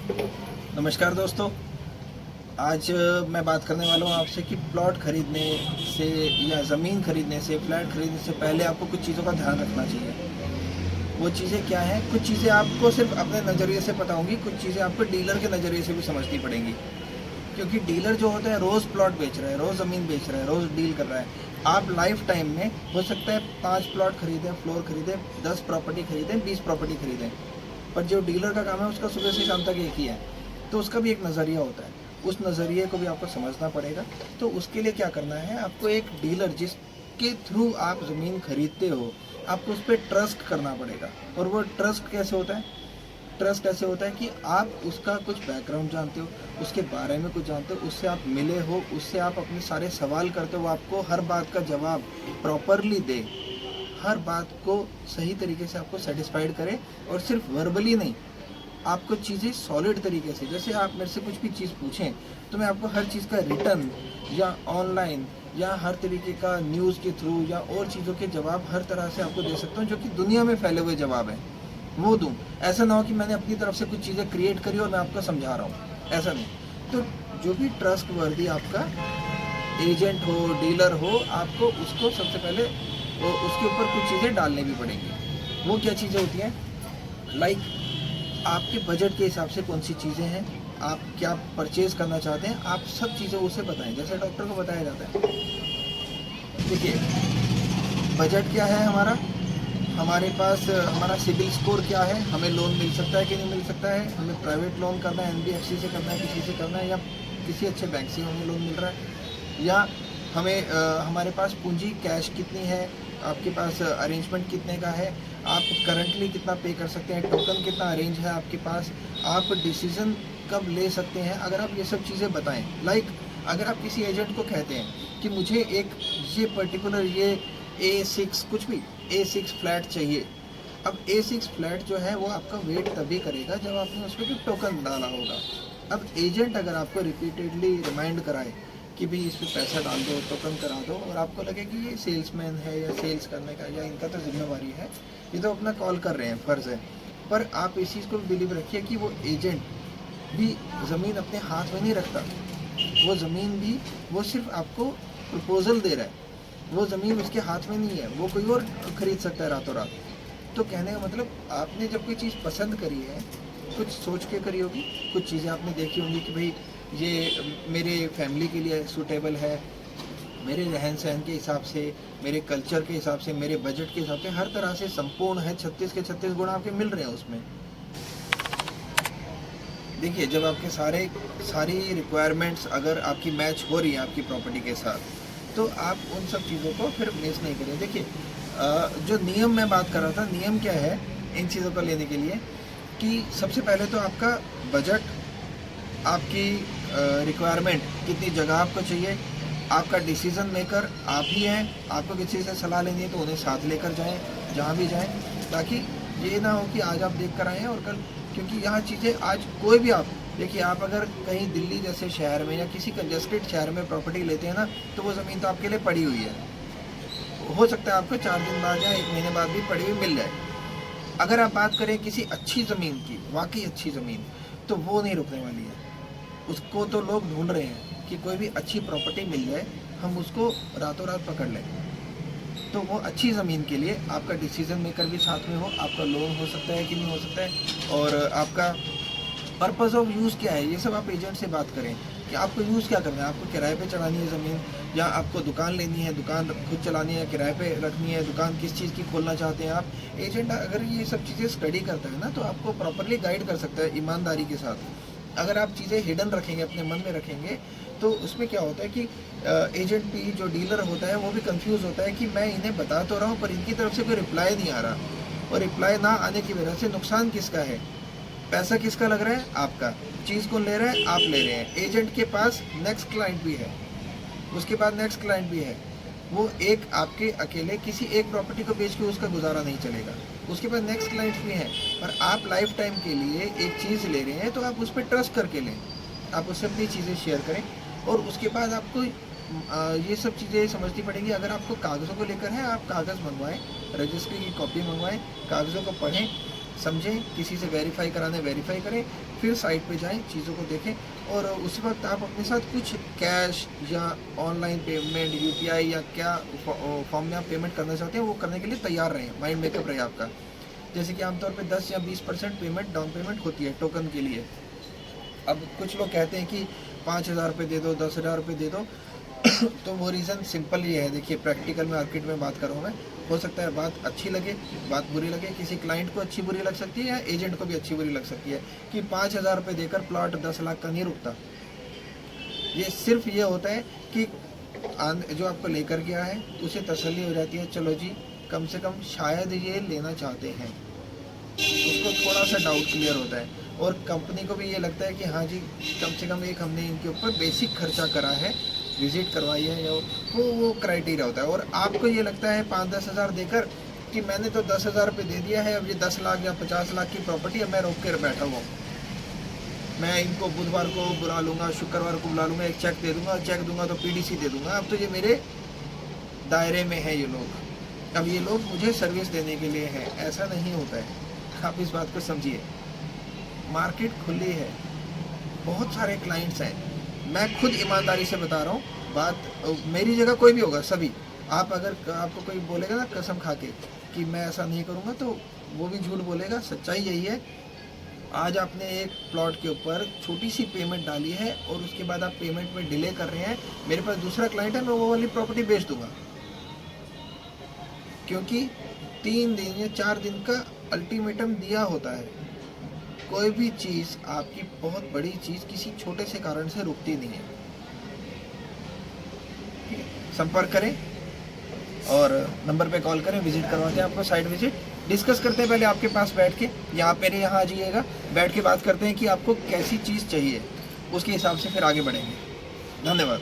नमस्कार दोस्तों। आज मैं बात करने वाला हूँ आपसे कि प्लॉट खरीदने से या ज़मीन खरीदने से, फ्लैट खरीदने से पहले आपको कुछ चीज़ों का ध्यान रखना चाहिए। वो चीज़ें क्या हैं? कुछ चीज़ें आपको सिर्फ अपने नज़रिए से पता होंगी, कुछ चीज़ें आपको डीलर के नज़रिए से भी समझनी पड़ेंगी। क्योंकि डीलर जो होता है रोज़ प्लॉट बेच रहा है, रोज़ ज़मीन बेच रहा है, रोज़ डील कर रहा है। आप लाइफ टाइम में हो सकता है 5 प्लॉट खरीदें, फ्लोर खरीदें, 10 प्रॉपर्टी खरीदें, 20 प्रॉपर्टी खरीदें, पर जो डीलर का काम है उसका सुबह से शाम तक एक ही है। तो उसका भी एक नज़रिया होता है, उस नज़रिए को भी आपको समझना पड़ेगा। तो उसके लिए क्या करना है, आपको एक डीलर जिसके थ्रू आप ज़मीन खरीदते हो, आपको उस पर ट्रस्ट करना पड़ेगा। और वो ट्रस्ट कैसे होता है? ट्रस्ट कैसे होता है कि आप उसका कुछ बैकग्राउंड जानते हो, उसके बारे में कुछ जानते हो, उससे आप मिले हो, उससे आप अपने सारे सवाल करते हो, वो आपको हर बात का जवाब प्रॉपरली दे, हर बात को सही तरीके से आपको सेटिस्फाइड करे। और सिर्फ वर्बली नहीं, आपको चीज़ें सॉलिड तरीके से, जैसे आप मेरे से कुछ भी चीज़ पूछें तो मैं आपको हर चीज़ का रिटर्न या ऑनलाइन या हर तरीके का न्यूज़ के थ्रू या और चीज़ों के जवाब हर तरह से आपको दे सकता हूँ, जो कि दुनिया में फैले हुए जवाब हैं वो दूँ। ऐसा ना हो कि मैंने अपनी तरफ से कुछ चीज़ें क्रिएट करी और मैं आपको समझा रहा हूँ, ऐसा नहीं। तो जो भी ट्रस्ट वर्दी आपका एजेंट हो, डीलर हो, आपको उसको सबसे पहले उसके ऊपर कुछ चीज़ें डालनी भी पड़ेंगी। वो क्या चीज़ें होती हैं? लाइक आपके बजट के हिसाब से कौन सी चीज़ें हैं, आप क्या परचेज करना चाहते हैं, आप सब चीज़ें उसे बताएं, जैसे डॉक्टर को बताया जाता है। देखिए, बजट क्या है हमारा, हमारे पास हमारा सिबिल स्कोर क्या है, हमें लोन मिल सकता है कि नहीं मिल सकता है, हमें प्राइवेट लोन करना है, एनबीएफसी से करना है, किसी से करना है, या किसी अच्छे बैंक से हमें लोन मिल रहा है, या हमें हमारे पास पूंजी कैश कितनी है, आपके पास अरेंजमेंट कितने का है, आप करंटली कितना पे कर सकते हैं, टोकन कितना अरेंज है आपके पास, आप डिसीज़न कब ले सकते हैं। अगर आप ये सब चीज़ें बताएं, लाइक अगर आप किसी एजेंट को कहते हैं कि मुझे एक ये पर्टिकुलर ये A6 कुछ भी A6 फ्लैट चाहिए। अब A6 फ्लैट जो है वो आपका वेट तभी करेगा जब आपने उस पर कोई टोकन डाला होगा। अब एजेंट अगर आपको रिपीटेडली रिमाइंड कराए कि भाई इस पर पैसा डाल दो, टोकन करा दो, और आपको लगे कि ये सेल्समैन है या सेल्स करने का या इनका तो जिम्मेवारी है, ये तो अपना कॉल कर रहे हैं, फ़र्ज़ है, पर आप इस चीज़ को बिलीव रखिए कि वो एजेंट भी ज़मीन अपने हाथ में नहीं रखता। वो ज़मीन भी, वो सिर्फ आपको प्रपोज़ल दे रहा है, वो ज़मीन उसके हाथ में नहीं है, वो कोई और ख़रीद सकता है रातों रात। तो कहने का मतलब, आपने जब कोई चीज़ पसंद करी है, कुछ सोच के करी होगी, कुछ चीज़ें आपने देखी होंगी कि भाई ये मेरे फैमिली के लिए सूटेबल है, मेरे रहन सहन के हिसाब से, मेरे कल्चर के हिसाब से, मेरे बजट के हिसाब से, हर तरह से संपूर्ण है, 36 के 36 गुण आपके मिल रहे हैं उसमें। देखिए, जब आपके सारी रिक्वायरमेंट्स अगर आपकी मैच हो रही है आपकी प्रॉपर्टी के साथ, तो आप उन सब चीज़ों को फिर मिस नहीं करें। देखिए, जो नियम मैं बात कर रहा था, नियम क्या है इन चीज़ों को लेने के लिए, कि सबसे पहले तो आपका बजट, आपकी रिक्वायरमेंट, कितनी जगह आपको चाहिए, आपका डिसीज़न मेकर आप ही हैं, आपको किसी से सलाह लेनी है तो उन्हें साथ लेकर जाएं जहाँ भी जाएं, ताकि ये ना हो कि आज आप देख कर आए हैं और कल, क्योंकि यहाँ चीज़ें आज कोई भी, आप देखिए, आप अगर कहीं दिल्ली जैसे शहर में या किसी कंजेस्टेड शहर में प्रॉपर्टी लेते हैं ना, तो वो ज़मीन तो आपके लिए पड़ी हुई है, हो सकता है आपको 4 दिन बाद या 1 महीने बाद भी पड़ी हुई मिल जाए। अगर आप बात करें किसी अच्छी ज़मीन की, वाकई अच्छी ज़मीन, तो वो नहीं रुकने वाली है। उसको तो लोग ढूंढ रहे हैं कि कोई भी अच्छी प्रॉपर्टी मिल जाए, हम उसको रातों रात पकड़ लें। तो वो अच्छी ज़मीन के लिए आपका डिसीज़न मेकर भी साथ में हो, आपका लोन हो सकता है कि नहीं हो सकता है, और आपका पर्पस ऑफ यूज़ क्या है, ये सब आप एजेंट से बात करें कि आपको यूज़ क्या करना है, आपको किराए पे चलानी है ज़मीन, या आपको दुकान लेनी है, दुकान खुद चलानी है, किराए पे रखनी है दुकान, किस चीज़ की खोलना चाहते हैं आप। एजेंट अगर ये सब चीज़ें स्टडी करता है ना, तो आपको प्रॉपरली गाइड कर सकता है ईमानदारी के साथ। अगर आप चीज़ें हिडन रखेंगे, अपने मन में रखेंगे, तो उसमें क्या होता है कि एजेंट भी, जो डीलर होता है, वो भी कंफ्यूज होता है कि मैं इन्हें बता तो रहा हूँ पर इनकी तरफ से कोई रिप्लाई नहीं आ रहा, और रिप्लाई ना आने की वजह से नुकसान किसका है, पैसा किसका लग रहा है, आपका। चीज़ कौन ले रहा है, आप ले रहे हैं। एजेंट के पास नेक्स्ट क्लाइंट भी है, उसके बाद नेक्स्ट क्लाइंट भी है, वो एक आपके अकेले किसी एक प्रॉपर्टी को बेच के उसका गुजारा नहीं चलेगा, उसके पास नेक्स्ट क्लाइंट भी है। पर आप लाइफ टाइम के लिए एक चीज़ ले रहे हैं, तो आप उस पर ट्रस्ट करके लें, आप उससे अपनी चीज़ें शेयर करें। और उसके बाद आपको ये सब चीज़ें समझनी पड़ेंगी। अगर आपको कागज़ों को लेकर है, आप कागज़ मंगवाएं, रजिस्ट्री की कॉपी मंगवाएं, कागज़ों को पढ़ें, समझें, किसी से वेरीफाई कराने वेरीफाई करें, फिर साइट पे जाएं, चीज़ों को देखें और उस वक्त आप अपने साथ कुछ कैश या ऑनलाइन पेमेंट, यूपीआई या क्या फॉर्म में आप पेमेंट करना चाहते हैं वो करने के लिए तैयार रहें, माइंड मेकअप रहे आपका। जैसे कि आमतौर पे 10 या 20% पेमेंट डाउन पेमेंट होती है टोकन के लिए। अब कुछ लोग कहते हैं कि 5,000 रुपये दे दो, 10,000 रुपये दे दो तो वो रीज़न सिंपल ये है, देखिए प्रैक्टिकल मार्केट में बात करूँ मैं, हो सकता है बात अच्छी लगे, बात बुरी लगे, किसी क्लाइंट को अच्छी बुरी लग सकती है या एजेंट को भी अच्छी बुरी लग सकती है कि 5,000 रुपये देकर प्लॉट 10 लाख का नहीं रुकता। ये सिर्फ ये होता है कि जो आपको लेकर गया है उसे तसल्ली हो जाती है, चलो जी कम से कम शायद ये लेना चाहते हैं, उसको थोड़ा सा डाउट क्लियर होता है और कंपनी को भी ये लगता है कि हाँ जी कम से कम एक हमने इनके ऊपर बेसिक खर्चा करा है, विजिट करवाई है, या वो क्राइटेरिया होता है। और आपको ये लगता है 5-10 हज़ार देकर कि मैंने तो 10,000 रुपये दे दिया है, अब ये 10 लाख या 50 लाख की प्रॉपर्टी है, मैं रोक कर बैठा हुआ हूँ, मैं इनको बुधवार को बुला लूँगा, शुक्रवार को बुला लूँगा, एक चेक दे दूँगा, चेक दूँगा तो पीडीसी दे दूँगा, अब तो ये मेरे दायरे में है ये लोग, अब ये लोग मुझे सर्विस देने के लिए है। ऐसा नहीं होता है, आप इस बात को समझिए। मार्केट खुली है, बहुत सारे क्लाइंट्स हैं, मैं खुद ईमानदारी से बता रहा हूँ, बात मेरी जगह कोई भी होगा, सभी आप अगर आपको कोई बोलेगा ना कसम खा के कि मैं ऐसा नहीं करूँगा तो वो भी झूठ बोलेगा। सच्चाई यही है, आज आपने एक प्लॉट के ऊपर छोटी सी पेमेंट डाली है और उसके बाद आप पेमेंट में डिले कर रहे हैं, मेरे पास दूसरा क्लाइंट है, मैं वो वाली प्रॉपर्टी बेच दूंगा, क्योंकि 3 दिन या 4 दिन का अल्टीमेटम दिया होता है। कोई भी चीज़ आपकी बहुत बड़ी चीज़ किसी छोटे से कारण से रुकती नहीं है। संपर्क करें और नंबर पे कॉल करें, विजिट करवाते हैं आपको, साइट विजिट डिस्कस करते हैं, पहले आपके पास बैठ के, या आप मेरे यहाँ आ जाइएगा, बैठ के बात करते हैं कि आपको कैसी चीज़ चाहिए, उसके हिसाब से फिर आगे बढ़ेंगे। धन्यवाद।